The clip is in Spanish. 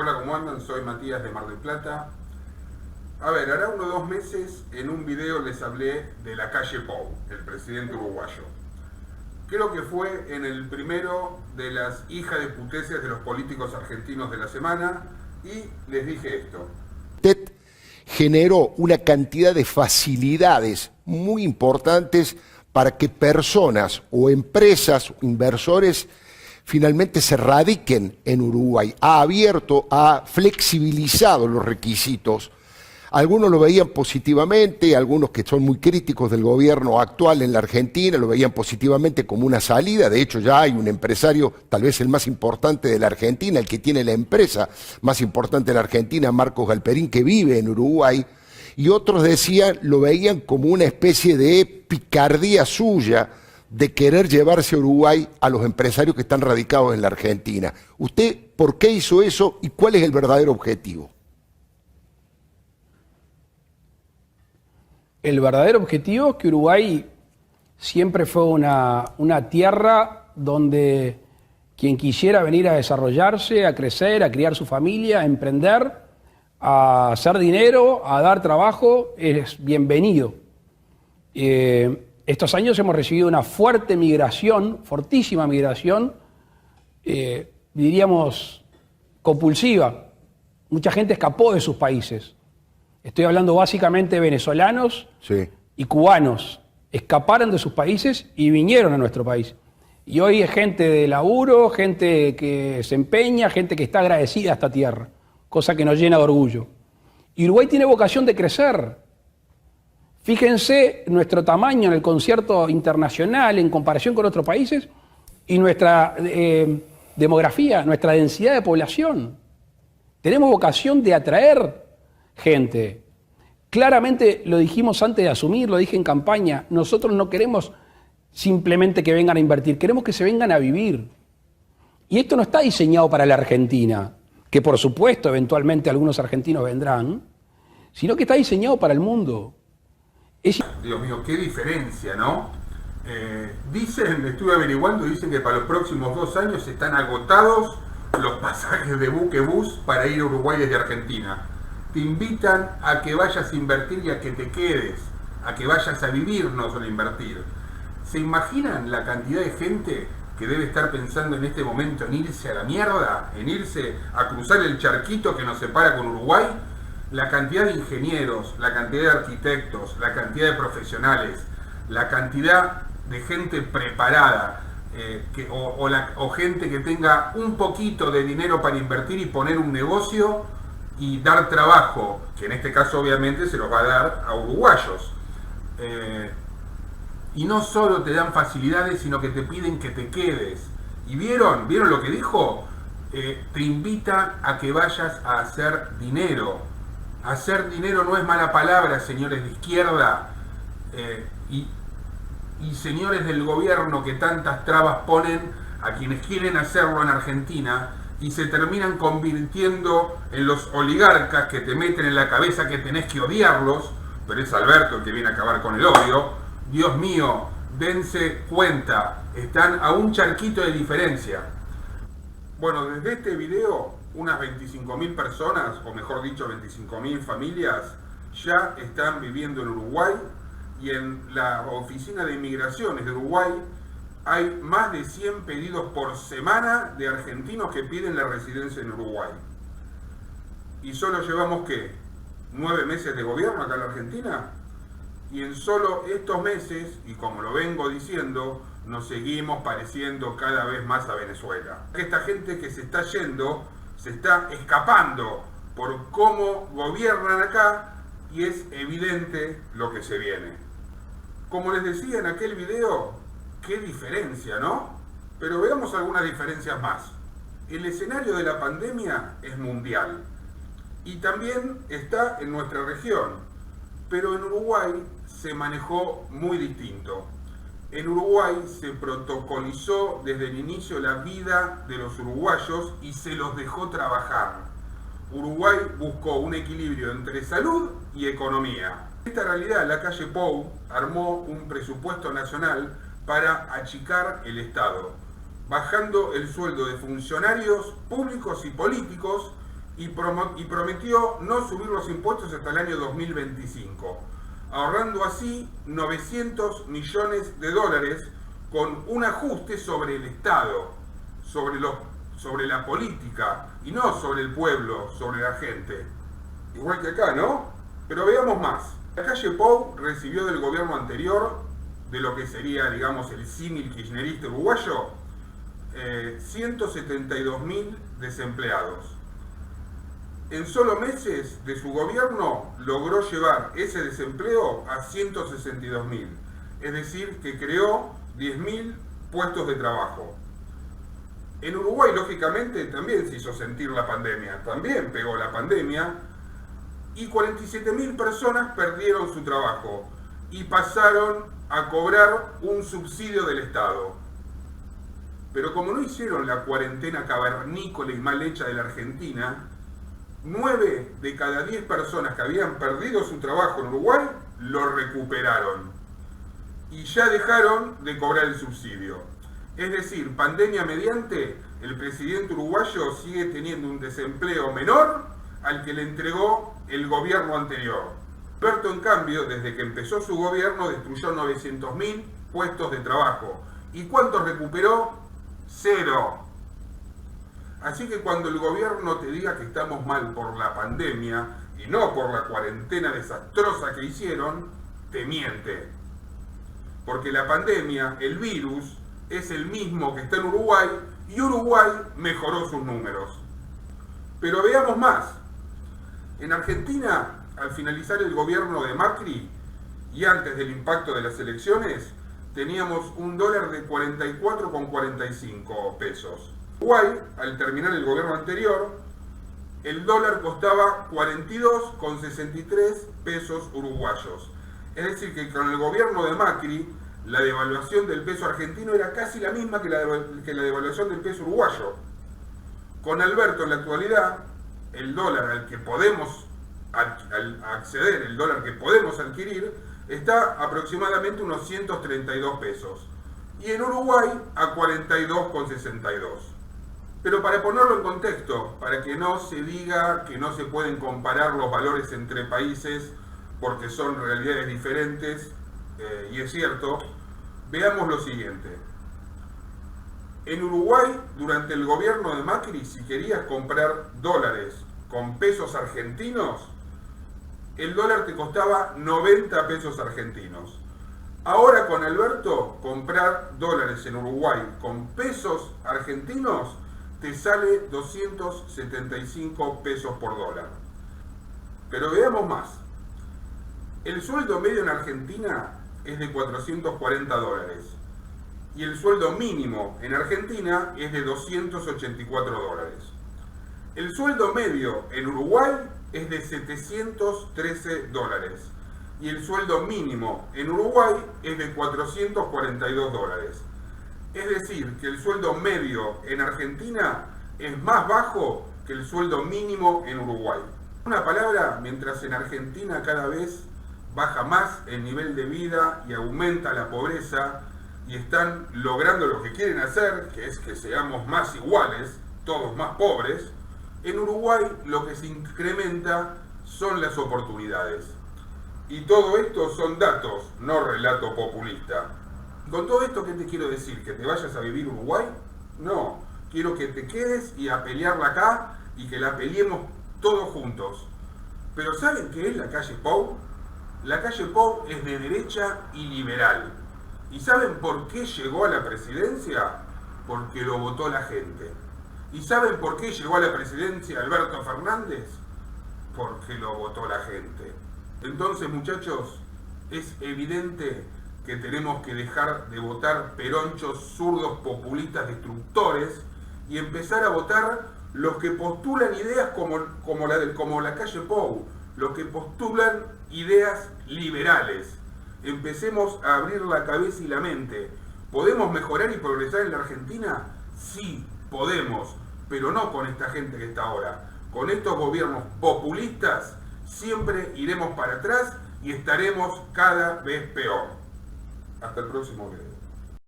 Hola, ¿cómo andan? Soy Matías de Mar del Plata. A ver, hará 1 o 2 meses en un video les hablé de la calle Pou, el presidente uruguayo. Creo que fue en el primero de las hijas de puteces de los políticos argentinos de la semana y les dije esto. Usted generó una cantidad de facilidades muy importantes para que personas o empresas, inversores, finalmente se radiquen en Uruguay. Ha abierto, ha flexibilizado los requisitos. Algunos lo veían positivamente, algunos que son muy críticos del gobierno actual en la Argentina lo veían positivamente como una salida. De hecho, ya hay un empresario, tal vez el más importante de la Argentina, el que tiene la empresa más importante de la Argentina, Marcos Galperín, que vive en Uruguay. Y otros decían, lo veían como una especie de picardía suya de querer llevarse a Uruguay a los empresarios que están radicados en la Argentina. ¿Usted por qué hizo eso y cuál es el verdadero objetivo? El verdadero objetivo es que Uruguay siempre fue una tierra donde quien quisiera venir a desarrollarse, a crecer, a criar su familia, a emprender, a hacer dinero, a dar trabajo, es bienvenido. Estos años hemos recibido una fuerte migración, fortísima migración, diríamos compulsiva. Mucha gente escapó de sus países. Estoy hablando básicamente de venezolanos y cubanos. Escaparon de sus países y vinieron a nuestro país. Y hoy es gente de laburo, gente que se empeña, gente que está agradecida a esta tierra, cosa que nos llena de orgullo. Y Uruguay tiene vocación de crecer. Fíjense nuestro tamaño en el concierto internacional en comparación con otros países y nuestra demografía, nuestra densidad de población. Tenemos vocación de atraer gente. Claramente lo dijimos antes de asumir, lo dije en campaña, nosotros no queremos simplemente que vengan a invertir, queremos que se vengan a vivir. Y esto no está diseñado para la Argentina, que por supuesto eventualmente algunos argentinos vendrán, sino que está diseñado para el mundo. Dios mío, qué diferencia, ¿no? Dicen, estuve averiguando, dicen que para los próximos 2 años están agotados los pasajes de buque-bus para ir a Uruguay desde Argentina. Te invitan a que vayas a invertir y a que te quedes, a que vayas a vivir, no solo a invertir. ¿Se imaginan la cantidad de gente que debe estar pensando en este momento en irse a la mierda, en irse a cruzar el charquito que nos separa con Uruguay? La cantidad de ingenieros, la cantidad de arquitectos, la cantidad de profesionales, la cantidad de gente preparada, o gente que tenga un poquito de dinero para invertir y poner un negocio y dar trabajo, que en este caso obviamente se los va a dar a uruguayos. Y no solo te dan facilidades, sino que te piden que te quedes. ¿Y vieron lo que dijo? Te invita a que vayas a hacer dinero. Hacer dinero no es mala palabra, señores de izquierda y señores del gobierno que tantas trabas ponen a quienes quieren hacerlo en Argentina y se terminan convirtiendo en los oligarcas que te meten en la cabeza que tenés que odiarlos, pero es Alberto el que viene a acabar con el odio. Dios mío, dense cuenta, están a un charquito de diferencia. Bueno, desde este video, unas 25.000 personas, o mejor dicho 25.000 familias, ya están viviendo en Uruguay y en la oficina de inmigraciones de Uruguay hay más de 100 pedidos por semana de argentinos que piden la residencia en Uruguay. Y solo llevamos, ¿qué? 9 meses de gobierno acá en la Argentina. Y en solo estos meses, y como lo vengo diciendo, nos seguimos pareciendo cada vez más a Venezuela. Esta gente que se está yendo, se está escapando por cómo gobiernan acá y es evidente lo que se viene. Como les decía en aquel video, qué diferencia, ¿no? Pero veamos algunas diferencias más. El escenario de la pandemia es mundial y también está en nuestra región, pero en Uruguay se manejó muy distinto. En Uruguay se protocolizó desde el inicio la vida de los uruguayos y se los dejó trabajar. Uruguay buscó un equilibrio entre salud y economía. En esta realidad, la calle Pou armó un presupuesto nacional para achicar el Estado, bajando el sueldo de funcionarios públicos y políticos y prometió no subir los impuestos hasta el año 2025, ahorrando así 900 millones de dólares con un ajuste sobre el Estado, sobre la política y no sobre el pueblo, sobre la gente. Igual que acá, ¿no? Pero veamos más. La calle Pou recibió del gobierno anterior, de lo que sería, digamos, el símil kirchnerista uruguayo, 172.000 desempleados. En solo meses de su gobierno logró llevar ese desempleo a 162.000, es decir, que creó 10.000 puestos de trabajo. En Uruguay, lógicamente, también se hizo sentir la pandemia, también pegó la pandemia, y 47.000 personas perdieron su trabajo y pasaron a cobrar un subsidio del Estado. Pero como no hicieron la cuarentena cavernícola y mal hecha de la Argentina, 9 de cada 10 personas que habían perdido su trabajo en Uruguay lo recuperaron y ya dejaron de cobrar el subsidio. Es decir, pandemia mediante, el presidente uruguayo sigue teniendo un desempleo menor al que le entregó el gobierno anterior. Alberto, en cambio, desde que empezó su gobierno, destruyó 900.000 puestos de trabajo. ¿Y cuántos recuperó? 0. Así que cuando el gobierno te diga que estamos mal por la pandemia y no por la cuarentena desastrosa que hicieron, te miente. Porque la pandemia, el virus, es el mismo que está en Uruguay y Uruguay mejoró sus números. Pero veamos más. En Argentina, al finalizar el gobierno de Macri y antes del impacto de las elecciones, teníamos un dólar de 44,45 pesos. Uruguay, al terminar el gobierno anterior, el dólar costaba 42,63 pesos uruguayos. Es decir, que con el gobierno de Macri, la devaluación del peso argentino era casi la misma que la devaluación del peso uruguayo. Con Alberto, en la actualidad, el dólar al que podemos acceder, el dólar que podemos adquirir, está aproximadamente unos 132 pesos. Y en Uruguay a 42,62. Pero para ponerlo en contexto, para que no se diga que no se pueden comparar los valores entre países porque son realidades diferentes, y es cierto, veamos lo siguiente. En Uruguay, durante el gobierno de Macri, si querías comprar dólares con pesos argentinos, el dólar te costaba 90 pesos argentinos. Ahora con Alberto, comprar dólares en Uruguay con pesos argentinos te sale 275 pesos por dólar. Pero veamos más. El sueldo medio en Argentina es de 440 dólares y el sueldo mínimo en Argentina es de 284 dólares. El sueldo medio en Uruguay es de 713 dólares y el sueldo mínimo en Uruguay es de 442 dólares. Es decir, que el sueldo medio en Argentina es más bajo que el sueldo mínimo en Uruguay. Una palabra, mientras en Argentina cada vez baja más el nivel de vida y aumenta la pobreza y están logrando lo que quieren hacer, que es que seamos más iguales, todos más pobres, en Uruguay lo que se incrementa son las oportunidades. Y todo esto son datos, no relato populista. Con todo esto, ¿qué te quiero decir? ¿Que te vayas a vivir a Uruguay? No, quiero que te quedes y a pelearla acá y que la peleemos todos juntos. Pero ¿saben qué es la calle Pou? La calle Pou es de derecha y liberal. ¿Y saben por qué llegó a la presidencia? Porque lo votó la gente. ¿Y saben por qué llegó a la presidencia Alberto Fernández? Porque lo votó la gente. Entonces, muchachos, es evidente que tenemos que dejar de votar peronchos, zurdos, populistas, destructores y empezar a votar los que postulan ideas como la calle Pou, los que postulan ideas liberales. Empecemos a abrir la cabeza y la mente. ¿Podemos mejorar y progresar en la Argentina? Sí, podemos, pero no con esta gente que está ahora. Con estos gobiernos populistas siempre iremos para atrás y estaremos cada vez peor. Hasta el próximo video.